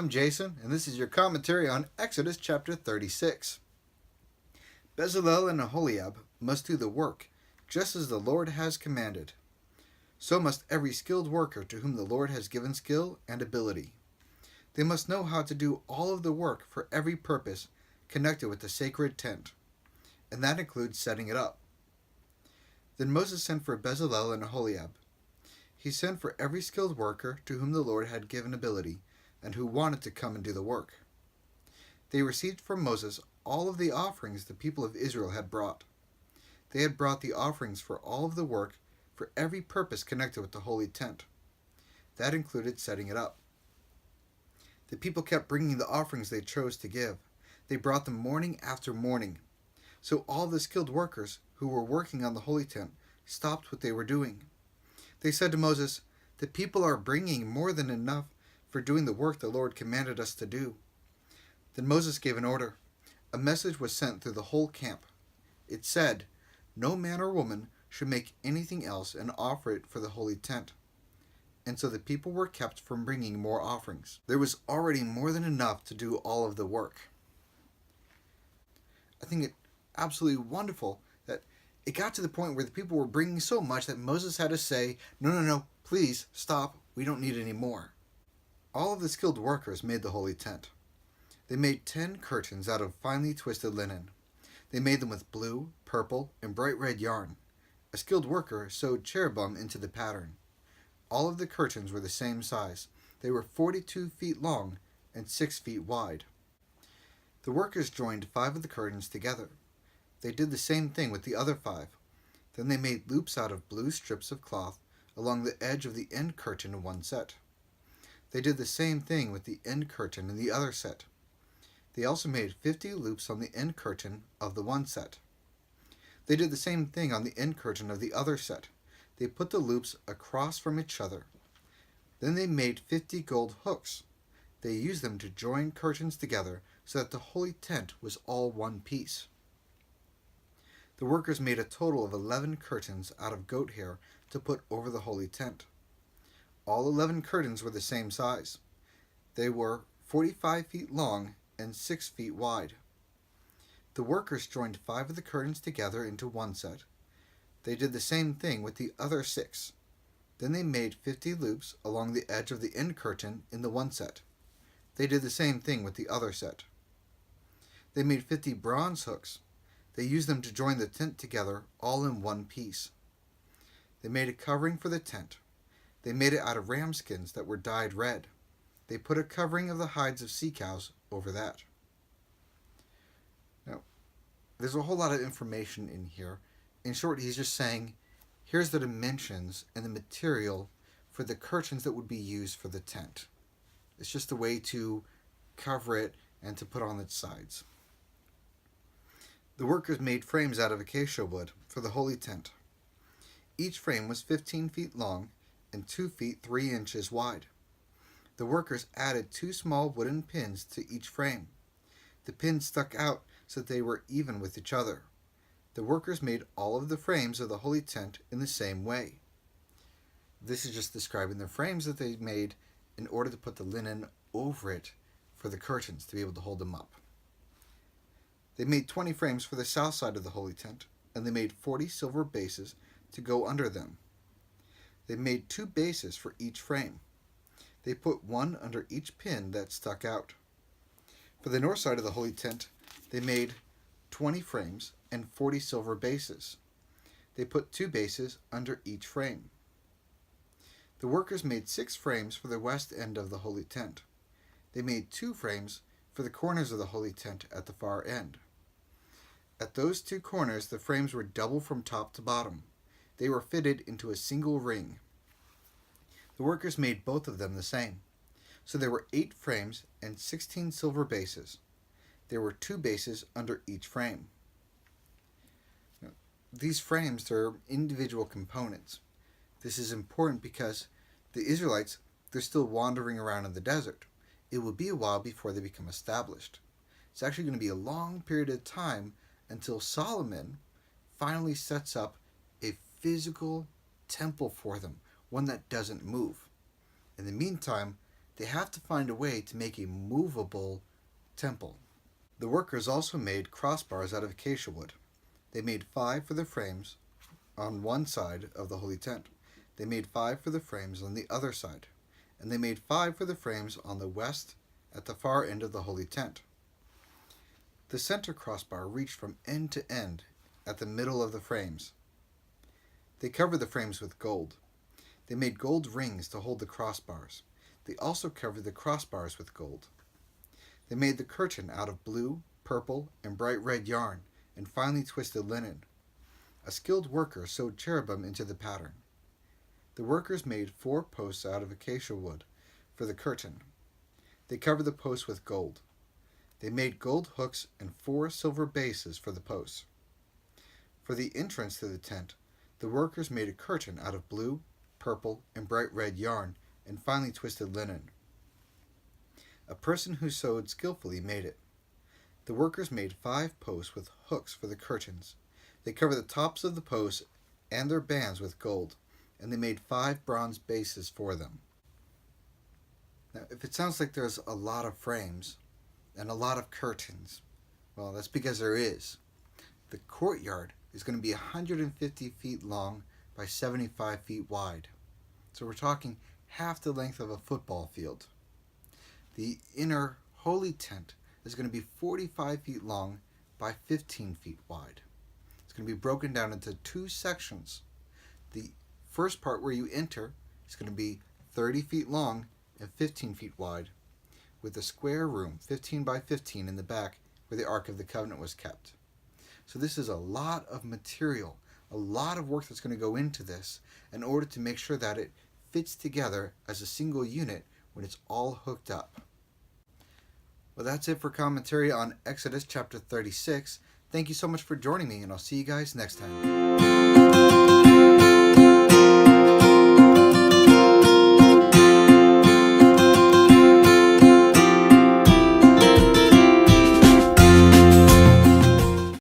I'm Jason, and this is your commentary on Exodus chapter 36. Bezalel and Aholiab must do the work, just as the Lord has commanded. So must every skilled worker to whom the Lord has given skill and ability. They must know how to do all of the work for every purpose connected with the sacred tent, and that includes setting it up. Then Moses sent for Bezalel and Aholiab. He sent for every skilled worker to whom the Lord had given ability, and who wanted to come and do the work. They received from Moses all of the offerings the people of Israel had brought. They had brought the offerings for all of the work for every purpose connected with the holy tent. That included setting it up. The people kept bringing the offerings they chose to give. They brought them morning after morning. So all the skilled workers who were working on the holy tent stopped what they were doing. They said to Moses, "The people are bringing more than enough for doing the work the Lord commanded us to do." Then Moses gave an order. A message was sent through the whole camp. It said, "No man or woman should make anything else and offer it for the holy tent." And so the people were kept from bringing more offerings. There was already more than enough to do all of the work. I think it's absolutely wonderful that it got to the point where the people were bringing so much that Moses had to say, No, please stop. We don't need any more." All of the skilled workers made the holy tent. They made 10 curtains out of finely twisted linen. They made them with blue, purple, and bright red yarn. A skilled worker sewed cherubim into the pattern. All of the curtains were the same size. They were 42 feet long and 6 feet wide. The workers joined 5 of the curtains together. They did the same thing with the other 5. Then they made loops out of blue strips of cloth along the edge of the end curtain in one set. They did the same thing with the end curtain in the other set. They also made 50 loops on the end curtain of the one set. They did the same thing on the end curtain of the other set. They put the loops across from each other. Then they made 50 gold hooks. They used them to join curtains together so that the holy tent was all one piece. The workers made a total of 11 curtains out of goat hair to put over the holy tent. All 11 curtains were the same size. They were 45 feet long and 6 feet wide. The workers joined 5 of the curtains together into one set. They did the same thing with the other 6. Then they made 50 loops along the edge of the end curtain in the one set. They did the same thing with the other set. They made 50 bronze hooks. They used them to join the tent together all in one piece. They made a covering for the tent. They made it out of ram skins that were dyed red. They put a covering of the hides of sea cows over that. Now, there's a whole lot of information in here. In short, he's just saying, here's the dimensions and the material for the curtains that would be used for the tent. It's just a way to cover it and to put on its sides. The workers made frames out of acacia wood for the holy tent. Each frame was 15 feet long and 2 feet 3 inches wide. The workers added 2 small wooden pins to each frame. The pins stuck out so that they were even with each other. The workers made all of the frames of the holy tent in the same way. This is just describing the frames that they made in order to put the linen over it for the curtains to be able to hold them up. They made 20 frames for the south side of the holy tent, and they made 40 silver bases to go under them. They made 2 bases for each frame. They put one under each pin that stuck out. For the north side of the holy tent, they made 20 frames and 40 silver bases. They put 2 bases under each frame. The workers made 6 frames for the west end of the holy tent. They made 2 frames for the corners of the holy tent at the far end. At those 2 corners, the frames were double from top to bottom. They were fitted into a single ring. The workers made both of them the same. So there were 8 frames and 16 silver bases. There were 2 bases under each frame. Now, these frames are individual components. This is important because the Israelites, they're still wandering around in the desert. It will be a while before they become established. It's actually going to be a long period of time until Solomon finally sets up a physical temple for them, one that doesn't move. In the meantime, they have to find a way to make a movable temple. The workers also made crossbars out of acacia wood. They made 5 for the frames on one side of the holy tent. They made 5 for the frames on the other side. And they made 5 for the frames on the west at the far end of the holy tent. The center crossbar reached from end to end at the middle of the frames. They covered the frames with gold. They made gold rings to hold the crossbars. They also covered the crossbars with gold. They made the curtain out of blue, purple, and bright red yarn and finely twisted linen. A skilled worker sewed cherubim into the pattern. The workers made 4 posts out of acacia wood for the curtain. They covered the posts with gold. They made gold hooks and 4 silver bases for the posts. For the entrance to the tent, the workers made a curtain out of blue, purple, and bright red yarn and finely twisted linen. A person who sewed skillfully made it. The workers made 5 posts with hooks for the curtains. They covered the tops of the posts and their bands with gold, and they made 5 bronze bases for them. Now, if it sounds like there's a lot of frames and a lot of curtains, well, that's because there is. The courtyard is going to be 150 feet long by 75 feet wide. So we're talking half the length of a football field. The inner holy tent is going to be 45 feet long by 15 feet wide. It's going to be broken down into 2 sections. The first part where you enter is going to be 30 feet long and 15 feet wide, with a square room 15 by 15 in the back where the Ark of the Covenant was kept. So this is a lot of material, a lot of work that's going to go into this in order to make sure that it fits together as a single unit when it's all hooked up. Well, that's it for commentary on Exodus chapter 36. Thank you so much for joining me, and I'll see you guys next time.